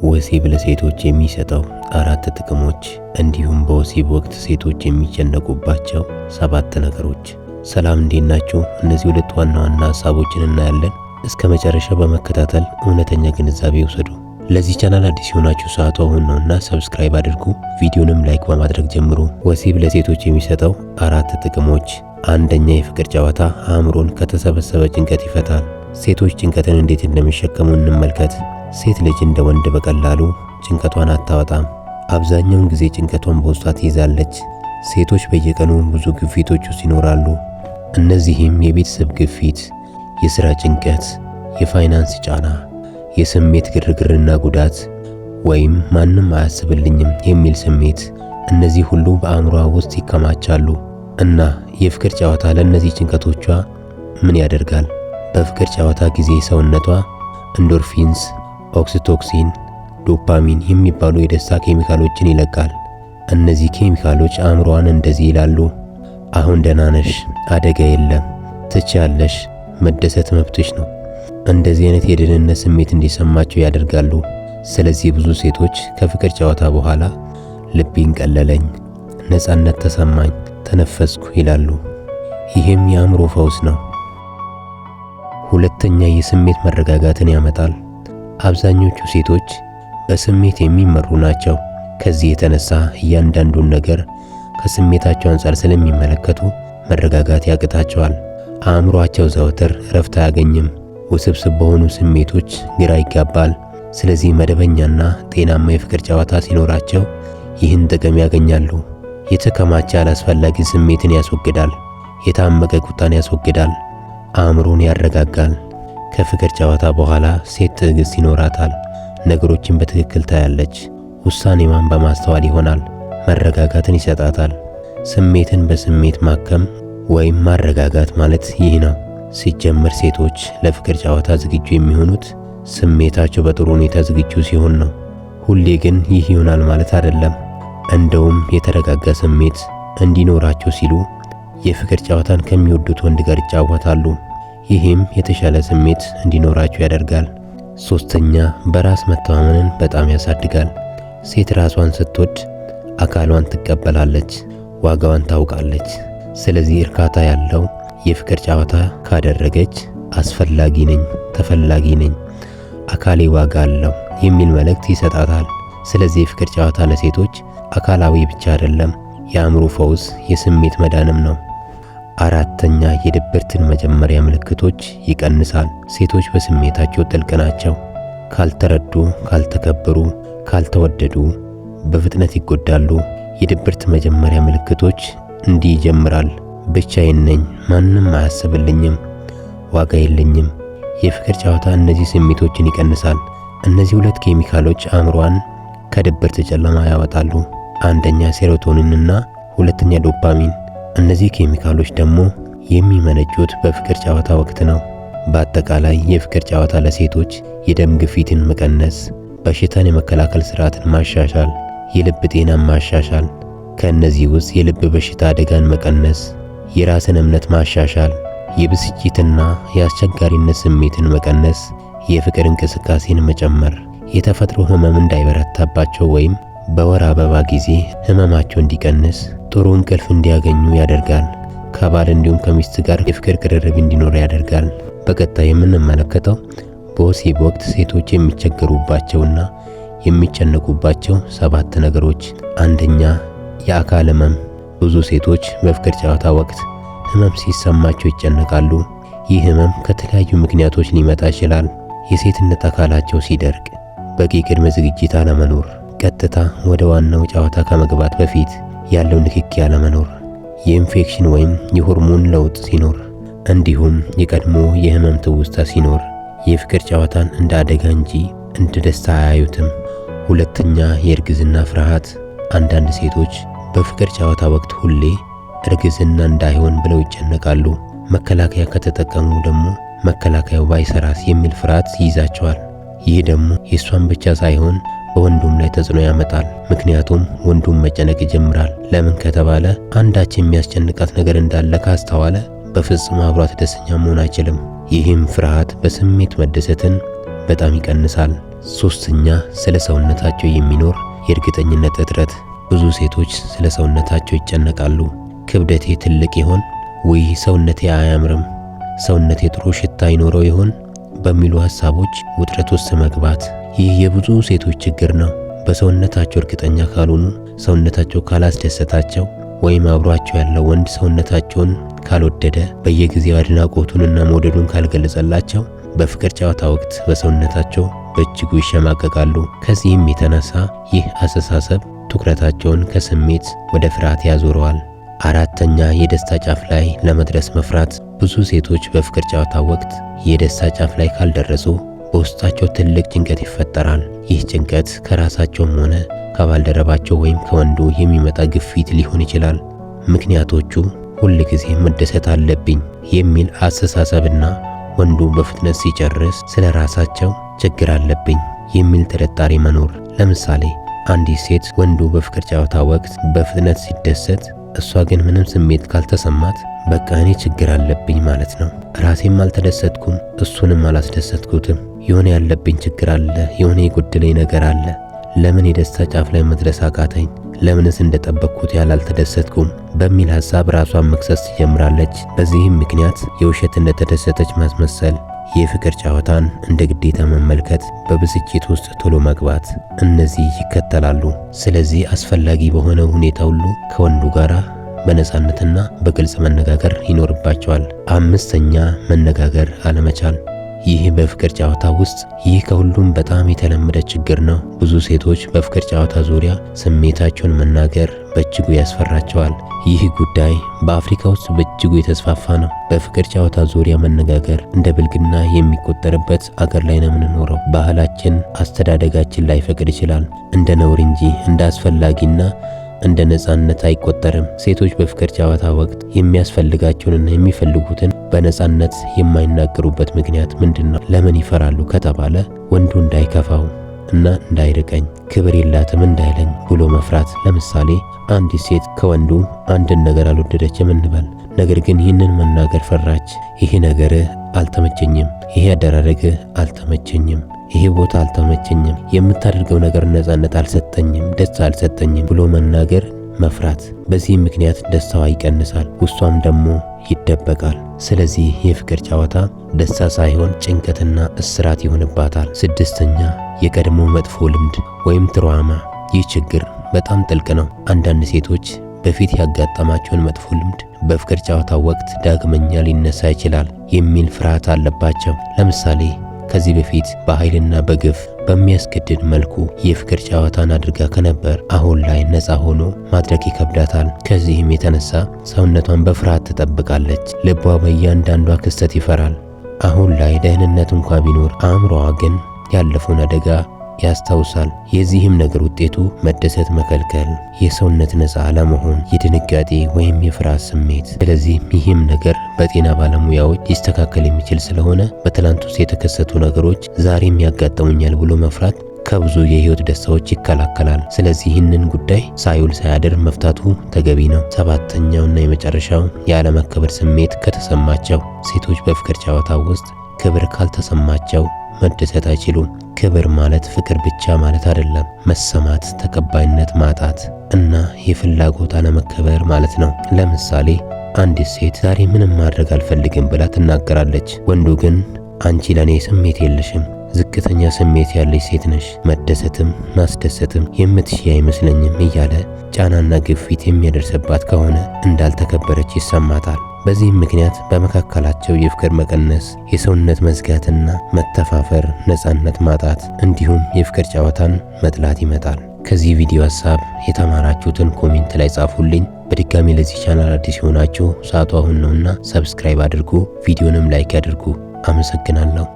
ወሲብ ለሴቶች የሚሰጠው 4 ጥቅሞች እንዲሁም በወሲብ ወቅት ሴቶች የሚጨነቁባቸው 7 ነገሮች። ሰላም እንዴት ናችሁ? እነዚህ 2 ዋና ዋና ሐሳቦችን እናያለን። እስከ መጨረሻው በመከታተል እውነተኛ ግንዛቤ ይውሰዱ። ለዚህ ቻናል አዲስ የሆናችሁ ሰዓቱ አሁን ነውና ሰብስክራይብ አድርጉ። ቪዲዮንም ላይክ በማድረግ ጀምሩ። ወሲብ ለሴቶች የሚሰጠው 4 ጥቅሞች። አንደኛ፣ የፍቅር ጨዋታ አእምሮን ከተሰበሰበ ጭንቀት ይፈታል። ሴቶች ጭንቀትን እንዴት እንደሚሸከሙ እንመልከት። ሴት ልጅ እንደ ወንድ በቀላሉ ጭንቀቷን አታወጣም። አብዛኛውን ጊዜ ጭንቀቷን በውስጧ ትይዛለች። ሴቶች በየቀኑ ብዙ ግፊቶች ውስጥ ይኖራሉ። እነዚህም የቤተሰብ ግፊት፣ የሥራ ጭንቀት፣ የፋይናንስ ጫና፣ የስሜት ግርግርና ጉዳት ወይም ማንም አያስብልኝም የሚል ስሜት፣ እነዚህ ሁሉ በአእምሯ ውስጥ ይከማቻሉ። እና የፍቅር ጨዋታ ለእነዚህ ጭንቀቶቿ ምን ያደርጋል? በፍቅር ጨዋታ ጊዜ ሰውነቷ ኢንዶርፊንስ፣ ኦክሲቶክሲን፣ ዶፓሚን የሚባሉ የደስታ ኬሚካሎችን ይለቃል። እነዚህ ኬሚካሎች አእምሮዋን እንደዚህ ይላሉ፣ አሁን ደህና ነሽ፣ አደጋ የለም፣ ትችያለሽ፣ መደሰት መብትሽ ነው። እንደዚህ አይነት የደህንነት ስሜት እንዲሰማቸው ያደርጋሉ። ስለዚህ ብዙ ሴቶች ከፍቅር ጨዋታ በኋላ ልቤን ቀለለኝ፣ ነፃነት ተሰማኝ፣ ተነፈስኩ ይላሉ። ይህም የአእምሮ ፈውስ ነው። ሁለተኛ፣ የስሜት መረጋጋትን ያመጣል። አብዛኞቹ ሴቶች በስሜት የሚመሩ ናቸው። ከዚህ የተነሳ እያንዳንዱን ነገር ከስሜታቸው አንጻር ስለሚመለከቱ መረጋጋት ያቅታቸዋል። አእምሮአቸው ዘወትር እረፍት አያገኝም። ውስብስብ በሆኑ ስሜቶች ግራ ይጋባል። ስለዚህ መደበኛና ጤናማ የፍቅር ጨዋታ ሲኖራቸው ይህን ጥቅም ያገኛሉ። የተከማቸ አላስፈላጊ ስሜትን ያስወግዳል። የታመቀ ቁጣን ያስወግዳል። አእምሮን ያረጋጋል። ከፍቅር ጨዋታ በኋላ ሴት ትዕግስት ይኖራታል። ነገሮችን በትክክል ታያለች። ውሳኔዋን በማስተዋል ይሆናል። መረጋጋትን ይሰጣታል። ስሜትን በስሜት ማከም ወይም ማረጋጋት ማለት ይህ ነው። ሲጀመር ሴቶች ለፍቅር ጨዋታ ዝግጁ የሚሆኑት ስሜታቸው በጥሩ ሁኔታ ዝግጁ ሲሆን ነው። ሁሌ ግን ይህ ይሆናል ማለት አይደለም። እንደውም የተረጋጋ ስሜት እንዲኖራቸው ሲሉ የፍቅር ጨዋታን ከሚወዱት ወንድ ጋር ይጫወታሉ። ይህም የተሻለ ስሜት እንዲኖራቸው ያደርጋል። ሶስተኛ፣ በራስ መተማመንን በጣም ያሳድጋል። ሴት ራሷን ስትወድ አካሏን ትቀበላለች፣ ዋጋዋን ታውቃለች። ስለዚህ እርካታ ያለው የፍቅር ጨዋታ ካደረገች አስፈላጊ ነኝ፣ ተፈላጊ ነኝ፣ አካሌ ዋጋ አለው የሚል መልእክት ይሰጣታል። ስለዚህ የፍቅር ጨዋታ ለሴቶች አካላዊ ብቻ አይደለም፣ የአእምሮ ፈውስ፣ የስሜት መዳንም ነው። አራተኛ፣ የድብርትን መጀመሪያ ምልክቶች ይቀንሳል። ሴቶች በስሜታቸው ጥልቅ ናቸው። ካልተረዱ፣ ካልተከበሩ፣ ካልተወደዱ በፍጥነት ይጎዳሉ። የድብርት መጀመሪያ ምልክቶች እንዲህ ይጀምራል። ብቻዬን ነኝ፣ ማንም አያስብልኝም፣ ዋጋ የለኝም። የፍቅር ጨዋታ እነዚህ ስሜቶችን ይቀንሳል። እነዚህ 2 ኬሚካሎች አእምሮዋን ከድብርት ጨለማ ያወጣሉ። አንደኛ ሴሮቶኒን እና ሁለተኛ ዶፓሚን። እነዚህ ኬሚካሎች ደግሞ የሚመነጩት በፍቅር ጨዋታ ወቅት ነው። በአጠቃላይ የፍቅር ጨዋታ ለሴቶች የደም ግፊትን መቀነስ፣ በሽታን የመከላከል ስርዓትን ማሻሻል፣ የልብ ጤናን ማሻሻል፣ ከእነዚህ ውስጥ የልብ በሽታ አደጋን መቀነስ፣ የራስን እምነት ማሻሻል፣ የብስጭትና የአስቸጋሪነት ስሜትን መቀነስ፣ የፍቅር እንቅስቃሴን መጨመር፣ የተፈጥሮ ህመም እንዳይበረታባቸው ወይም በወር አበባ ጊዜ ህመማቸው እንዲቀንስ፣ ጥሩ እንቅልፍ እንዲያገኙ ያደርጋል። ከባል እንዲሁም ከሚስት ጋር የፍቅር ቅርርብ እንዲኖር ያደርጋል። በቀጣይ የምንመለከተው በወሲብ ወቅት ሴቶች የሚቸገሩባቸውና የሚጨነቁባቸው 7 ነገሮች። አንደኛ፣ የአካል ህመም። ብዙ ሴቶች በፍቅር ጨዋታ ወቅት ህመም ሲሰማቸው ይጨነቃሉ። ይህ ህመም ከተለያዩ ምክንያቶች ሊመጣ ይችላል። የሴትነት አካላቸው ሲደርቅ፣ በቂ ቅድመ ዝግጅት አለመኖር፣ ቀጥታ ወደ ዋናው ጨዋታ ከመግባት በፊት ያለው ንክኪ አለመኖር፣ የኢንፌክሽን ወይም የሆርሞን ለውጥ ሲኖር፣ እንዲሁም የቀድሞ የህመም ትውስታ ሲኖር የፍቅር ጨዋታን እንደ አደጋ እንጂ እንደ ደስታ አያዩትም። ሁለተኛ፣ የእርግዝና ፍርሃት። አንዳንድ ሴቶች በፍቅር ጨዋታ ወቅት ሁሌ እርግዝና እንዳይሆን ብለው ይጨነቃሉ። መከላከያ ከተጠቀሙ ደግሞ መከላከያው ባይሰራስ የሚል ፍርሃት ይይዛቸዋል። ይህ ደግሞ የእሷን ብቻ ሳይሆን በወንዱም ላይ ተጽዕኖ ያመጣል። ምክንያቱም ወንዱም መጨነቅ ይጀምራል። ለምን ከተባለ አንዳች የሚያስጨንቃት ነገር እንዳለ ካስተዋለ በፍጹም አብሯት ደስተኛ መሆን አይችልም። ይህም ፍርሃት በስሜት መደሰትን በጣም ይቀንሳል። ሶስተኛ ስለ ሰውነታቸው የሚኖር የእርግጠኝነት እጥረት። ብዙ ሴቶች ስለ ሰውነታቸው ይጨነቃሉ። ክብደቴ ትልቅ ይሆን ወይ? ሰውነቴ አያምርም? ሰውነቴ ጥሩ ሽታ ይኖረው ይሆን? በሚሉ ሐሳቦች ውጥረት ውስጥ መግባት። ይህ የብዙ ሴቶች ችግር ነው። በሰውነታቸው እርግጠኛ ካልሆኑ፣ ሰውነታቸው ካላስደሰታቸው ወይም አብሯቸው ያለው ወንድ ሰውነታቸውን ካልወደደ፣ በየጊዜው አድናቆቱንና መውደዱን ካልገለጸላቸው በፍቅር ጨዋታ ወቅት በሰውነታቸው በእጅጉ ይሸማቀቃሉ። ከዚህም የተነሳ ይህ አስተሳሰብ ትኩረታቸውን ከስሜት ወደ ፍርሃት ያዞረዋል። አራተኛ የደስታ ጫፍ ላይ ለመድረስ መፍራት። ብዙ ሴቶች በፍቅር ጨዋታ ወቅት የደስታ ጫፍ ላይ ካልደረሱ በውስጣቸው ትልቅ ጭንቀት ይፈጠራል። ይህ ጭንቀት ከራሳቸውም ሆነ ከባልደረባቸው ወይም ከወንዱ የሚመጣ ግፊት ሊሆን ይችላል። ምክንያቶቹ ሁል ጊዜ መደሰት አለብኝ የሚል አስተሳሰብና ወንዱ በፍጥነት ሲጨርስ ስለ ራሳቸው ችግር አለብኝ የሚል ጥርጣሬ መኖር። ለምሳሌ አንዲት ሴት ወንዱ በፍቅር ጨዋታ ወቅት በፍጥነት ሲደሰት፣ እሷ ግን ምንም ስሜት ካልተሰማት በቃ እኔ ችግር አለብኝ ማለት ነው። ራሴም አልተደሰትኩም፣ እሱንም አላስደሰትኩትም። የሆነ ያለብኝ ችግር አለ፣ የሆነ የጎደለኝ ነገር አለ። ለምን የደስታ ጫፍ ላይ መድረስ አቃተኝ? ለምንስ እንደጠበቅኩት ያላልተደሰትኩም? በሚል ሐሳብ ራሷን መክሰስ ትጀምራለች። በዚህም ምክንያት የውሸት እንደተደሰተች ማስመሰል፣ የፍቅር ጨዋታን እንደ ግዴታ መመልከት፣ በብስጭት ውስጥ ቶሎ መግባት፣ እነዚህ ይከተላሉ። ስለዚህ አስፈላጊ በሆነ ሁኔታ ሁሉ ከወንዱ ጋር በነፃነትና በግልጽ መነጋገር ይኖርባቸዋል። አምስተኛ መነጋገር አለመቻል። ይህ በፍቅር ጨዋታ ውስጥ ከሁሉም በጣም የተለመደ ችግር ነው። ብዙ ሴቶች በፍቅር ጨዋታ ዙሪያ ስሜታቸውን መናገር በእጅጉ ያስፈራቸዋል። ይህ ጉዳይ በአፍሪካ ውስጥ በእጅጉ የተስፋፋ ነው። በፍቅር ጨዋታ ዙሪያ መነጋገር እንደ ብልግና የሚቆጠርበት አገር ላይ ነው የምንኖረው። ባህላችን፣ አስተዳደጋችን ላይፈቅድ ይችላል። እንደ ነውር እንጂ እንደ አስፈላጊና እንደ ነፃነት አይቆጠርም። ሴቶች በፍቅር ጨዋታ ወቅት የሚያስፈልጋቸውንና የሚፈልጉትን በነፃነት የማይናገሩበት ምክንያት ምንድነው? ለምን ይፈራሉ ከተባለ ወንዱ እንዳይከፋው እና እንዳይርቀኝ፣ ክብር የላትም እንዳይለኝ ብሎ መፍራት። ለምሳሌ አንዲት ሴት ከወንዱ አንድን ነገር አልወደደችም እንበል። ነገር ግን ይህንን መናገር ፈራች። ይሄ ነገር አልተመቸኝም፣ ይሄ አደራረግህ አልተመቸኝም፣ ይሄ ቦታ አልተመቸኝም፣ የምታደርገው ነገር ነፃነት አልሰጠኝም፣ ደስታ አልሰጠኝም ብሎ መናገር መፍራት። በዚህ ምክንያት ደስታዋ ይቀንሳል፣ ውስጧም ደግሞ ይደበቃል። ስለዚህ የፍቅር ጨዋታ ደስታ ሳይሆን ጭንቀትና እስራት ይሆንባታል። ስድስተኛ የቀድሞ መጥፎ ልምድ ወይም ትራውማ። ይህ ችግር በጣም ጥልቅ ነው። አንዳንድ ሴቶች በፊት ያጋጠማቸውን መጥፎ ልምድ በፍቅር ጨዋታ ወቅት ዳግመኛ ሊነሳ ይችላል የሚል ፍርሃት አለባቸው። ለምሳሌ ከዚህ በፊት በኃይልና በግፍ በሚያስገድድ መልኩ የፍቅር ጨዋታን አድርጋ ከነበር አሁን ላይ ነፃ ሆኖ ማድረግ ይከብዳታል። ከዚህም የተነሳ ሰውነቷን በፍርሃት ትጠብቃለች። ልቧ በእያንዳንዷ ክስተት ይፈራል። አሁን ላይ ደህንነት እንኳ ቢኖር አእምሮዋ ግን ያለፈውን አደጋ ያስታውሳል። የዚህም ነገር ውጤቱ መደሰት መከልከል፣ የሰውነት ነፃ አለመሆን፣ የድንጋጤ ወይም የፍርሃት ስሜት። ስለዚህ ይህም ነገር በጤና ባለሙያዎች ሊስተካከል የሚችል ስለሆነ በትላንት ውስጥ የተከሰቱ ነገሮች ዛሬም ያጋጥሙኛል ብሎ መፍራት ከብዙ የህይወት ደስታዎች ይከላከላል። ስለዚህ ይህንን ጉዳይ ሳይውል ሳያድር መፍታቱ ተገቢ ነው። ሰባተኛውና የመጨረሻው የአለመከበር ስሜት ከተሰማቸው። ሴቶች በፍቅር ጨዋታ ውስጥ ክብር ካልተሰማቸው መደሰት አይችሉም። ክብር ማለት ፍቅር ብቻ ማለት አይደለም። መሰማት፣ ተቀባይነት ማጣት እና የፍላጎት አለመከበር ማለት ነው። ለምሳሌ አንዲት ሴት ዛሬ ምንም ማድረግ አልፈልግም ብላ ትናገራለች። ወንዱ ግን አንቺ ለኔ ስሜት የለሽም፣ ዝቅተኛ ስሜት ያለች ሴት ነሽ፣ መደሰትም ማስደሰትም የምትሺ አይመስለኝም እያለ ጫናና ግፊት የሚያደርስባት ከሆነ እንዳልተከበረች ይሰማታል። በዚህም ምክንያት በመካከላቸው የፍቅር መቀነስ፣ የሰውነት መዝጋትና መተፋፈር፣ ነፃነት ማጣት እንዲሁም የፍቅር ጨዋታን መጥላት ይመጣል። ከዚህ ቪዲዮ ሐሳብ የተማራችሁትን ኮሜንት ላይ ጻፉልኝ። በድጋሚ ለዚህ ቻናል አዲስ የሆናችሁ ሰዓቱ አሁን ነውና ሰብስክራይብ አድርጉ፣ ቪዲዮንም ላይክ ያድርጉ። አመሰግናለሁ።